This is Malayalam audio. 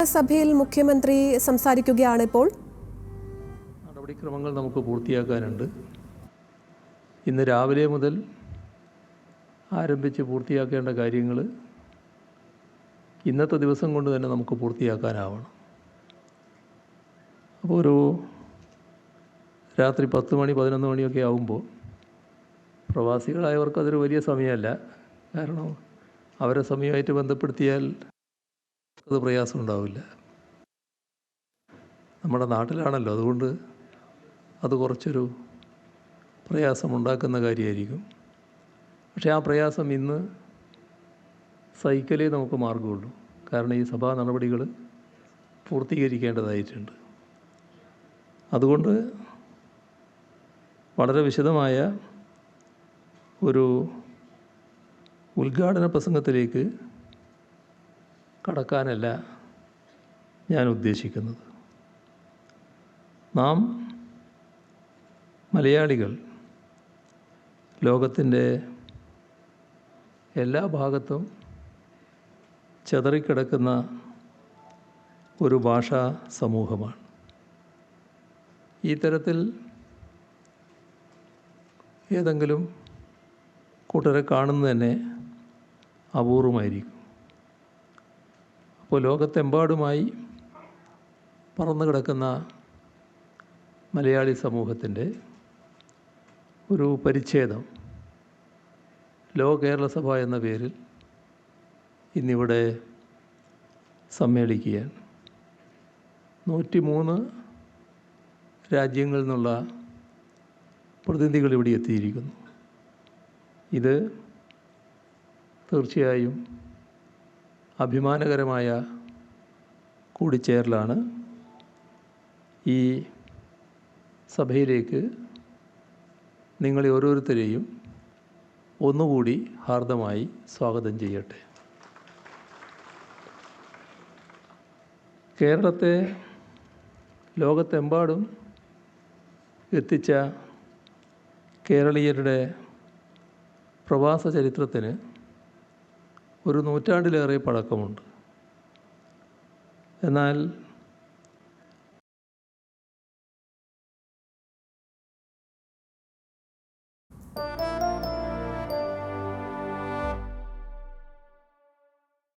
സഭയിൽ മുഖ്യമന്ത്രി സംസാരിക്കുകയാണ് ഇപ്പോൾ. നടപടിക്രമങ്ങൾ നമുക്ക് പൂർത്തിയാക്കാനുണ്ട്. ഇന്ന് രാവിലെ മുതൽ ആരംഭിച്ച് പൂർത്തിയാക്കേണ്ട കാര്യങ്ങൾ ഇന്നത്തെ ദിവസം കൊണ്ട് തന്നെ നമുക്ക് പൂർത്തിയാക്കാനാവണം. അപ്പോൾ ഒരു രാത്രി 10 മണി 11 മണിയൊക്കെ ആകുമ്പോൾ പ്രവാസികളായവർക്ക് അതൊരു വലിയ സമയമല്ല. കാരണം അവരെ സമയമായിട്ട് ബന്ധപ്പെടുത്തിയാൽ അത് പ്രയാസം ഉണ്ടാവില്ല. നമ്മുടെ നാട്ടിലാണല്ലോ, അതുകൊണ്ട് അത് കുറച്ചൊരു പ്രയാസമുണ്ടാക്കുന്ന കാര്യമായിരിക്കും. പക്ഷേ ആ പ്രയാസം ഇന്ന് സഹിക്കലേ നമുക്ക് മാർഗമുള്ളൂ. കാരണം ഈ സഭാ നടപടികൾ പൂർത്തീകരിക്കേണ്ടതായിട്ടുണ്ട്. അതുകൊണ്ട് വളരെ വിശദമായ ഒരു ഉദ്ഘാടന പ്രസംഗത്തിലേക്ക് കടക്കാനല്ല ഞാൻ ഉദ്ദേശിക്കുന്നത്. നാം മലയാളികൾ ലോകത്തിൻ്റെ എല്ലാ ഭാഗത്തും ചിതറിക്കിടക്കുന്ന ഒരു ഭാഷാ സമൂഹമാണ്. ഈ തരത്തിൽ ഏതെങ്കിലും കൂട്ടരെ കാണുന്നത് തന്നെ അപൂർവമായിരിക്കും. അപ്പോൾ ലോകത്തെമ്പാടുമായി പറന്നു കിടക്കുന്ന മലയാളി സമൂഹത്തിൻ്റെ ഒരു പരിച്ഛേദം കേരള സഭ എന്ന പേരിൽ ഇന്നിവിടെ സമ്മേളിക്കുകയാണ്. 103 രാജ്യങ്ങളിൽ നിന്നുള്ള പ്രതിനിധികൾ ഇവിടെ എത്തിയിരിക്കുന്നു. ഇത് തീർച്ചയായും അഭിമാനകരമായ കൂടിച്ചേരലാണ്. ഈ സഭയിലേക്ക് നിങ്ങളെ ഓരോരുത്തരെയും ഒന്നുകൂടി ഹാർദമായി സ്വാഗതം ചെയ്യട്ടെ. കേരളത്തെ ലോകത്തെമ്പാടും എത്തിച്ച കേരളീയരുടെ പ്രവാസ ചരിത്രത്തിന് ഒരു നൂറ്റാണ്ടിലേറെ പഴക്കമുണ്ട്. എന്നാൽ